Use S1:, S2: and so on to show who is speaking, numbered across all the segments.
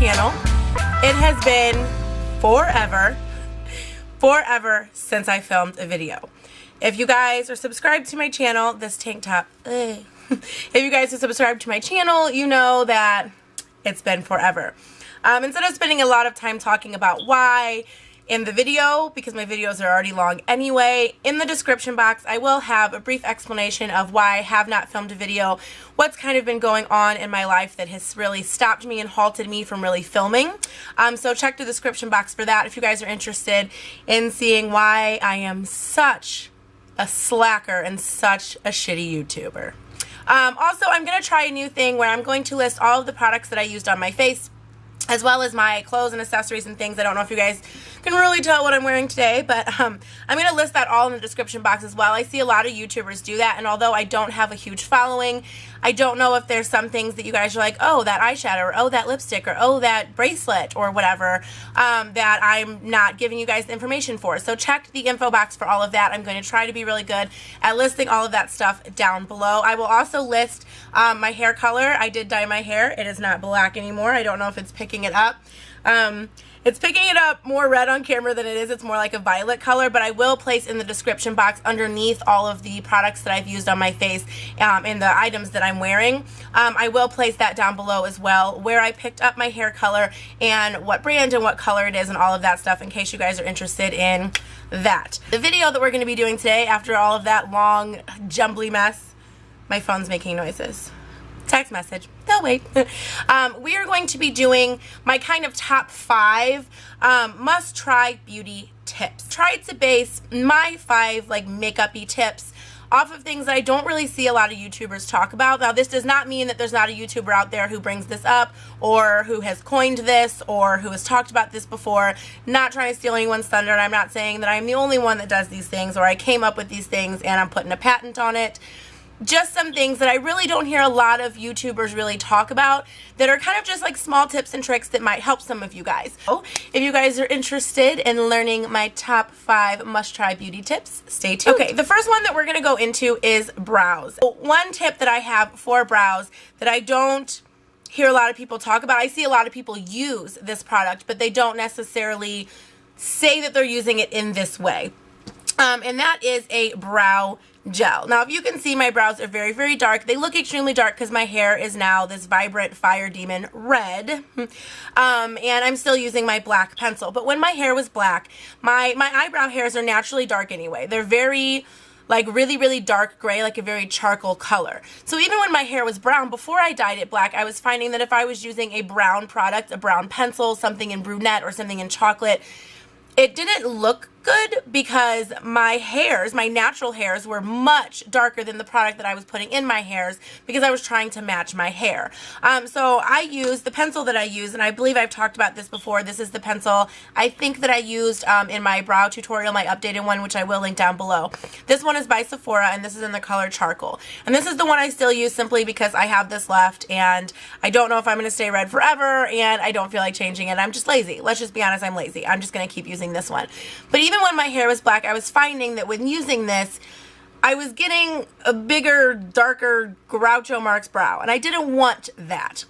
S1: channel. It has been forever since I filmed a video. If you guys are subscribed to my channel, this tank top, if you guys are subscribed to my channel, you know that it's been forever. Instead of spending a lot of time talking about why in the video, because my videos are already long anyway, in the description box I will have a brief explanation of why I have not filmed a video, what's kind of been going on in my life that has really stopped me and halted me from really filming. So check the description box for that if you guys are interested in seeing why I am such a slacker and such a shitty YouTuber. Also, I'm going to try a new thing where I'm going to list all of the products that I used on my face, as well as my clothes and accessories and things. I don't know if you guys can really tell what I'm wearing today, but I'm going to list that all in the description box as well. I see a lot of YouTubers do that, and although I don't have a huge following, I don't know if there's some things that you guys are like, oh, that eyeshadow, or oh, that lipstick, or oh, that bracelet, or whatever, that I'm not giving you guys the information for. So check the info box for all of that. I'm going to try to be really good at listing all of that stuff down below. I will also list my hair color. I did dye my hair. It is not black anymore. I don't know if it's picking it up. It's picking it up more red on camera than it is. It's more like a violet color, but I will place in the description box underneath all of the products that I've used on my face and the items that I'm wearing. I will place that down below as well, where I picked up my hair color and what brand and what color it is and all of that stuff, in case you guys are interested in that. The video that we're going to be doing today, after all of that long, jumbly mess, my phone's making noises. Text message. They'll wait. We are going to be doing my kind of top 5 must-try beauty tips. Try to base my 5 like makeup-y tips off of things that I don't really see a lot of YouTubers talk about. Now, this does not mean that there's not a YouTuber out there who brings this up, or who has coined this, or who has talked about this before. Not trying to steal anyone's thunder, and I'm not saying that I'm the only one that does these things, or I came up with these things and I'm putting a patent on it. Just some things that I really don't hear a lot of YouTubers really talk about that are kind of just like small tips and tricks that might help some of you guys. So if you guys are interested in learning my top 5 must-try beauty tips, stay tuned. Okay, the first one that we're going to go into is brows. One tip that I have for brows that I don't hear a lot of people talk about, I see a lot of people use this product, but they don't necessarily say that they're using it in this way. And that is a brow gel. Now, if you can see, my brows are very, very dark. They look extremely dark because my hair is now this vibrant fire demon red. And I'm still using my black pencil. But when my hair was black, my eyebrow hairs are naturally dark anyway. They're very, like, really, really dark gray, like a very charcoal color. So even when my hair was brown, before I dyed it black, I was finding that if I was using a brown product, a brown pencil, something in brunette or something in chocolate, it didn't look good because my hairs, my natural hairs, were much darker than the product that I was putting in my hairs because I was trying to match my hair. So I used the pencil that I use, and I believe I've talked about this before. This is the pencil I think that I used in my brow tutorial, my updated one, which I will link down below. This one is by Sephora, and this is in the color charcoal. And this is the one I still use simply because I have this left, and I don't know if I'm going to stay red forever, and I don't feel like changing it. I'm just lazy. Let's just be honest, I'm lazy. I'm just going to keep using this one. But even when my hair was black, I was finding that when using this, I was getting a bigger, darker Groucho Marx brow, and I didn't want that.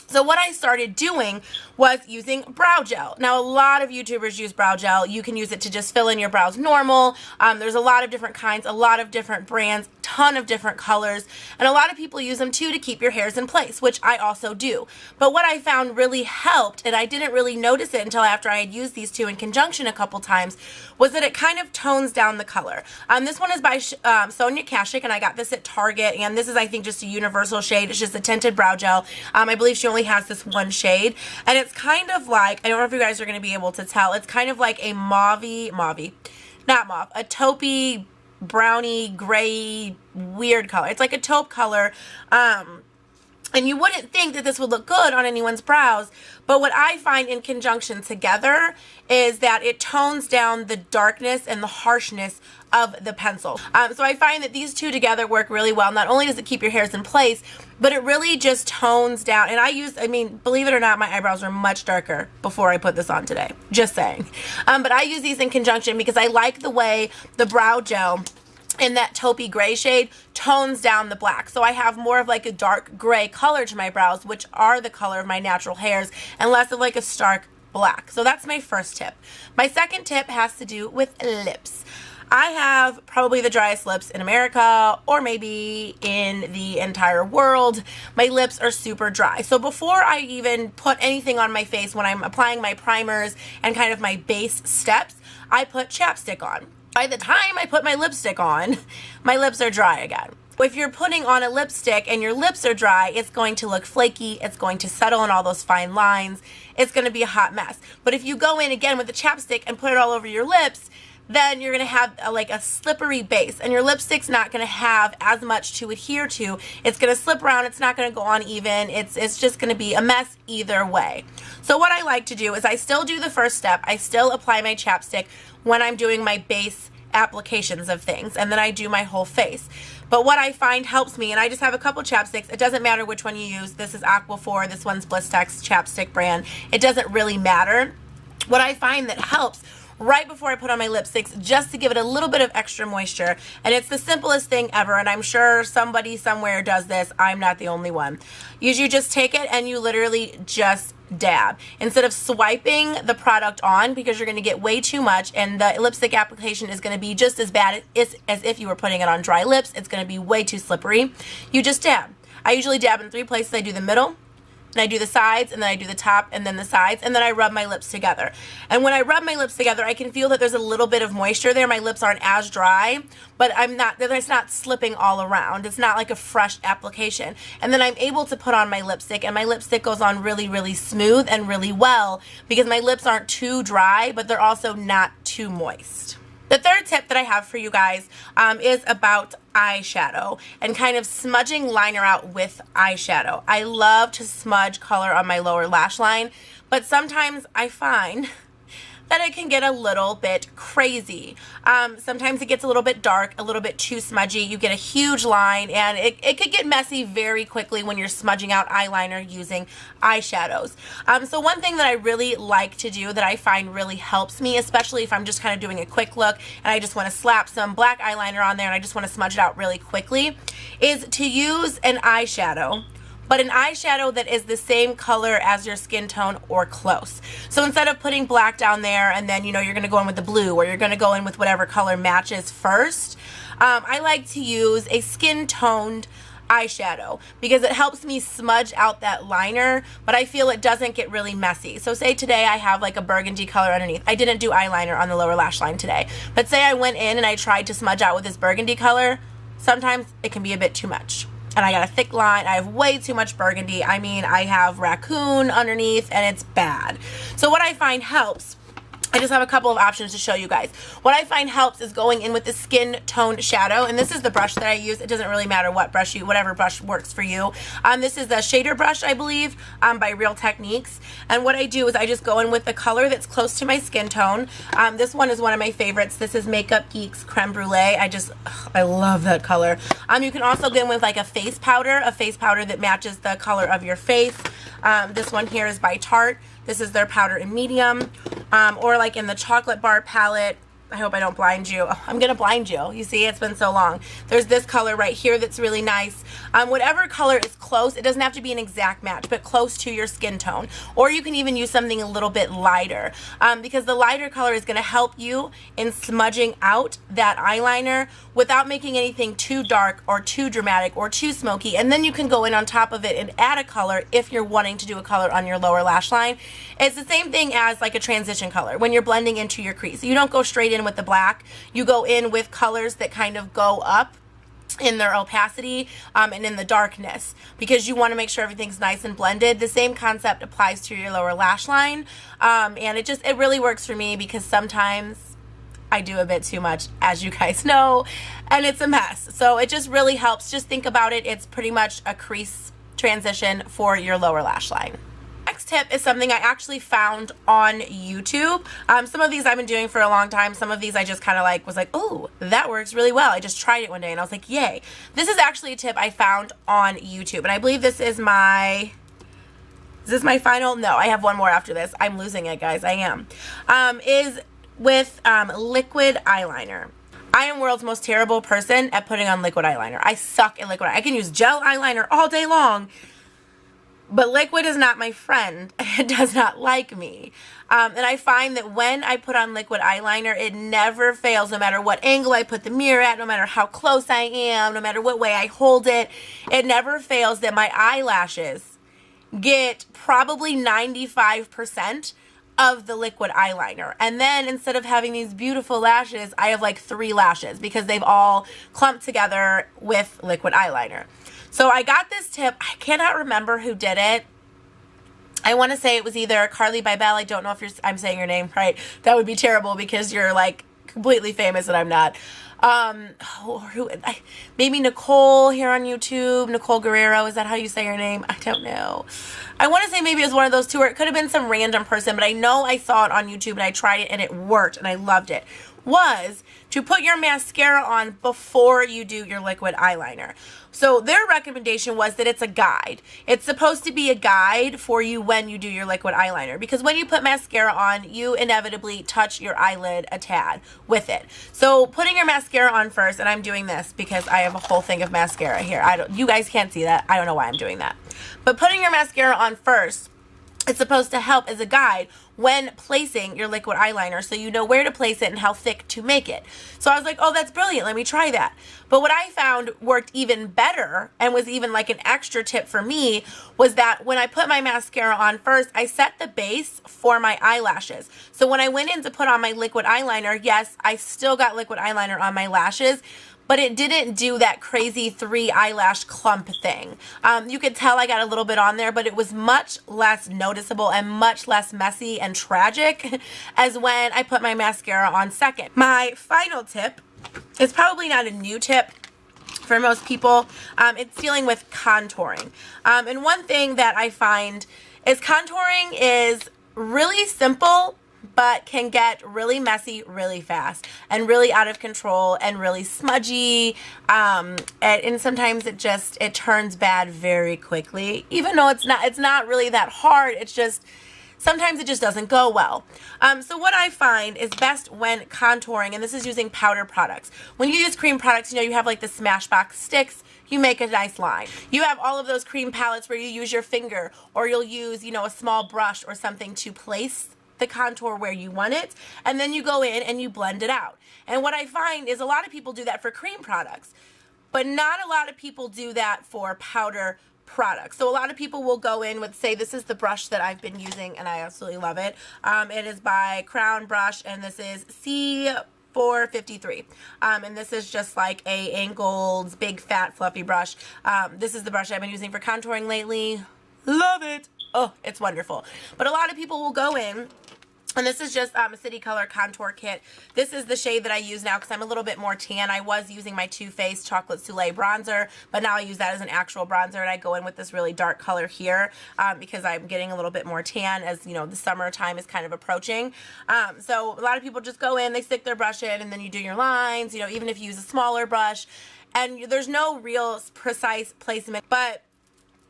S1: So what I started doing was using brow gel. Now, a lot of YouTubers use brow gel. You can use it to just fill in your brows normal. There's a lot of different kinds, a lot of different brands, ton of different colors, and a lot of people use them too to keep your hairs in place, which I also do. But what I found really helped, and I didn't really notice it until after I had used these two in conjunction a couple times, was that it kind of tones down the color. This one is by Sonia Kashuk, and I got this at Target, and this is, I think, just a universal shade. It's just a tinted brow gel. I believe she only has this one shade, and it's kind of like, I don't know if you guys are going to be able to tell, it's kind of like a not mauve, a taupey, browny, gray, weird color. It's like a taupe color, and you wouldn't think that this would look good on anyone's brows, but what I find in conjunction together is that it tones down the darkness and the harshness of the pencil. So I find that these two together work really well. Not only does it keep your hairs in place, but it really just tones down. And I mean, believe it or not, my eyebrows were much darker before I put this on today. Just saying. But I use these in conjunction because I like the way the brow gel in that taupey gray shade tones down the black. So I have more of like a dark gray color to my brows, which are the color of my natural hairs, and less of like a stark black. So that's my first tip. My second tip has to do with lips. I have probably the driest lips in America, or maybe in the entire world. My lips are super dry. So before I even put anything on my face, when I'm applying my primers and kind of my base steps, I put chapstick on. By the time I put my lipstick on, my lips are dry again. If you're putting on a lipstick and your lips are dry, it's going to look flaky, it's going to settle in all those fine lines, it's going to be a hot mess. But if you go in again with the chapstick and put it all over your lips, then you're going to have like a slippery base, and your lipstick's not going to have as much to adhere to. It's going to slip around, it's not going to go on even, it's just going to be a mess either way. So what I like to do is I still do the first step, I still apply my chapstick when I'm doing my base applications of things, and then I do my whole face. But what I find helps me, and I just have a couple chapsticks, it doesn't matter which one you use. This is Aquaphor, this one's Blistex chapstick brand. It doesn't really matter. What I find that helps right before I put on my lipsticks, just to give it a little bit of extra moisture, and it's the simplest thing ever, and I'm sure somebody somewhere does this, I'm not the only one, is you just take it and you literally just dab. Instead of swiping the product on, because you're going to get way too much, and the lipstick application is going to be just as bad as if you were putting it on dry lips. It's going to be way too slippery. You just dab. I usually dab in 3 places. I do the middle, and I do the sides, and then I do the top, and then the sides, and then I rub my lips together. And when I rub my lips together, I can feel that there's a little bit of moisture there. My lips aren't as dry, but it's not slipping all around. It's not like a fresh application. And then I'm able to put on my lipstick, and my lipstick goes on really, really smooth and really well, because my lips aren't too dry, but they're also not too moist. The third tip that I have for you guys is about eyeshadow and kind of smudging liner out with eyeshadow. I love to smudge color on my lower lash line, but sometimes I find that it can get a little bit crazy. Sometimes it gets a little bit dark, a little bit too smudgy. You get a huge line, and it could get messy very quickly when you're smudging out eyeliner using eyeshadows. So one thing that I really like to do that I find really helps me, especially if I'm just kind of doing a quick look and I just want to slap some black eyeliner on there and I just want to smudge it out really quickly, is to use an eyeshadow, but an eyeshadow that is the same color as your skin tone or close. So instead of putting black down there and then, you know, you're going to go in with the blue, or you're going to go in with whatever color matches first, I like to use a skin toned eyeshadow because it helps me smudge out that liner, but I feel it doesn't get really messy. So say today I have like a burgundy color underneath. I didn't do eyeliner on the lower lash line today, but say I went in and I tried to smudge out with this burgundy color, sometimes it can be a bit too much. And I got a thick line, I have way too much burgundy. I mean, I have raccoon underneath and it's bad. So what I find helps, I just have a couple of options to show you guys. What I find helps is going in with the skin tone shadow, and this is the brush that I use. It doesn't really matter what brush you, whatever brush works for you. This is the shader brush, I believe, by Real Techniques. And what I do is I just go in with the color that's close to my skin tone. This one is one of my favorites. This is Makeup Geek's Creme Brulee. I love that color. You can also go in with like a face powder that matches the color of your face. This one here is by Tarte. This is their powder in medium, or like in the chocolate bar palette. I hope I don't blind you. Oh, I'm gonna blind you. You see, it's been so long. There's this color right here that's really nice. Whatever color is close, it doesn't have to be an exact match, but close to your skin tone. Or you can even use something a little bit lighter, because the lighter color is gonna help you in smudging out that eyeliner without making anything too dark or too dramatic or too smoky. And then you can go in on top of it and add a color if you're wanting to do a color on your lower lash line. It's the same thing as like a transition color when you're blending into your crease. You don't go straight in with the black. You go in with colors that kind of go up in their opacity and in the darkness, because you want to make sure everything's nice and blended. The same concept applies to your lower lash line, and it really works for me because sometimes I do a bit too much, as you guys know, and it's a mess. So it just really helps. Just think about it. It's pretty much a crease transition for your lower lash line. Next tip is something I actually found on YouTube. Some of these I've been doing for a long time. Some of these I just kind of was like, oh, that works really well. I just tried it one day and I was like, yay. This is actually a tip I found on YouTube, and I believe this is my... Is this my final? No, I have one more after this. I'm losing it, guys. I am. Is with liquid eyeliner. I am world's most terrible person at putting on liquid eyeliner. I suck at liquid. I can use gel eyeliner all day long, but liquid is not my friend. It does not like me. And I find that when I put on liquid eyeliner, it never fails, no matter what angle I put the mirror at, no matter how close I am, no matter what way I hold it. It never fails that my eyelashes get probably 95% of the liquid eyeliner. And then instead of having these beautiful lashes, I have like 3 lashes because they've all clumped together with liquid eyeliner. So I got this tip. I cannot remember who did it. I want to say it was either Carly Bybel. I don't know if I'm saying your name right. That would be terrible because you're like completely famous and I'm not. Maybe Nicole here on YouTube. Nicole Guerrero. Is that how you say your name? I don't know. I want to say maybe it was one of those two, or it could have been some random person, but I know I saw it on YouTube and I tried it and it worked and I loved it. Was to put your mascara on before you do your liquid eyeliner. So their recommendation was that it's a guide. It's supposed to be a guide for you when you do your liquid eyeliner, because when you put mascara on, you inevitably touch your eyelid a tad with it. So putting your mascara on first, and I'm doing this because I have a whole thing of mascara here. You guys can't see that. I don't know why I'm doing that. But putting your mascara on first, it's supposed to help as a guide when placing your liquid eyeliner, so you know where to place it and how thick to make it. So I was like, oh, that's brilliant. Let me try that. But what I found worked even better and was even like an extra tip for me was that when I put my mascara on first, I set the base for my eyelashes. So when I went in to put on my liquid eyeliner, yes, I still got liquid eyeliner on my lashes, but it didn't do that crazy 3 eyelash clump thing. You could tell I got a little bit on there, but it was much less noticeable and much less messy and tragic as when I put my mascara on second. My final tip is probably not a new tip for most people. It's dealing with contouring. And one thing that I find is contouring is really simple, but can get really messy really fast and really out of control and really smudgy. And sometimes it turns bad very quickly, even though it's not really that hard. It's just, sometimes it just doesn't go well. So what I find is best when contouring, and this is using powder products. When you use cream products, you know, you have like the Smashbox sticks, you make a nice line. You have all of those cream palettes where you use your finger, or you'll use, you know, a small brush or something to place the contour where you want it, and then you go in and you blend it out. And what I find is a lot of people do that for cream products, but not a lot of people do that for powder products. So a lot of people will go in with, say, this is the brush that I've been using and I absolutely love it. It is by Crown Brush, and this is C453. And this is just like a angled, big, fat, fluffy brush. This is the brush I've been using for contouring lately. Love it. Oh, it's wonderful. But a lot of people will go in, and this is just a City Color Contour Kit. This is the shade that I use now because I'm a little bit more tan. I was using my Too Faced Chocolate Soleil bronzer, but now I use that as an actual bronzer, and I go in with this really dark color here because I'm getting a little bit more tan as, you know, the summertime is kind of approaching. So a lot of people just go in, they stick their brush in, and then you do your lines, you know, even if you use a smaller brush. And there's no real precise placement, but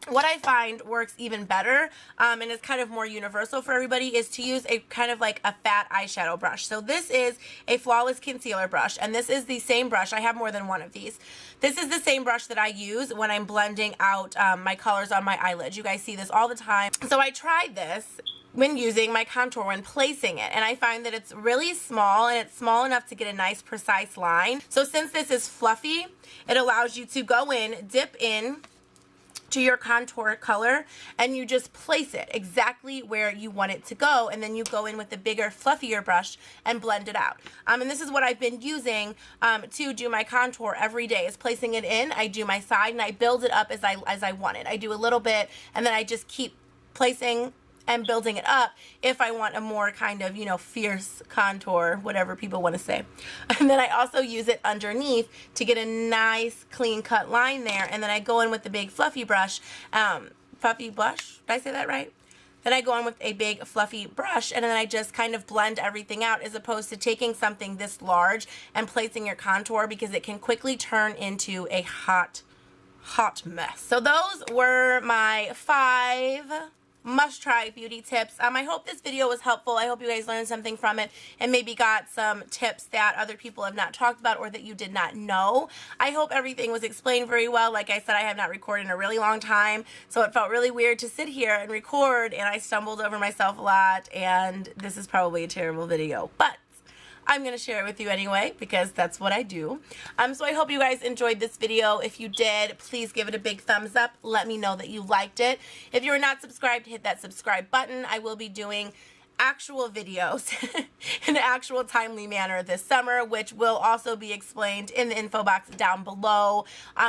S1: what I find works even better, and is kind of more universal for everybody, is to use a kind of like a fat eyeshadow brush. So this is a Flawless Concealer brush, and this is the same brush. I have more than one of these. This is the same brush that I use when I'm blending out my colors on my eyelids. You guys see this all the time. So I tried this when using my contour, when placing it, and I find that it's really small, and it's small enough to get a nice precise line. So since this is fluffy, it allows you to go in, dip in to your contour color, and you just place it exactly where you want it to go, and then you go in with the bigger, fluffier brush and blend it out. And this is what I've been using to do my contour every day, is placing it in. I do my side and I build it up as I want it. I do a little bit, and then I just keep placing and building it up if I want a more kind of, you know, fierce contour, whatever people want to say. And then I also use it underneath to get a nice clean cut line there, and then I go in with the big fluffy brush, fluffy blush, did I say that right? Then I go in with a big fluffy brush, and then I just kind of blend everything out, as opposed to taking something this large and placing your contour, because it can quickly turn into a hot mess. So those were my 5 must-try beauty tips. I hope this video was helpful. I hope you guys learned something from it and maybe got some tips that other people have not talked about or that you did not know. I hope everything was explained very well. Like I said, I have not recorded in a really long time, so it felt really weird to sit here and record, and I stumbled over myself a lot, and this is probably a terrible video, but I'm going to share it with you anyway because that's what I do. So I hope you guys enjoyed this video. If you did, please give it a big thumbs up. Let me know that you liked it. If you're not subscribed, hit that subscribe button. I will be doing actual videos in an actual timely manner this summer, which will also be explained in the info box down below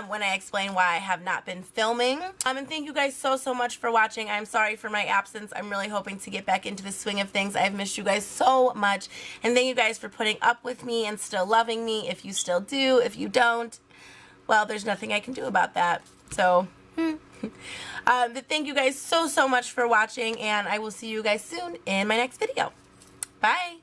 S1: when I explain why I have not been filming. And thank you guys so much for watching. I'm sorry for my absence. I'm really hoping to get back into the swing of things. I've missed you guys so much, and thank you guys for putting up with me and still loving me. If you still do, if you don't, well, there's nothing I can do about that. So but thank you guys so much for watching, and I will see you guys soon in my next video. Bye!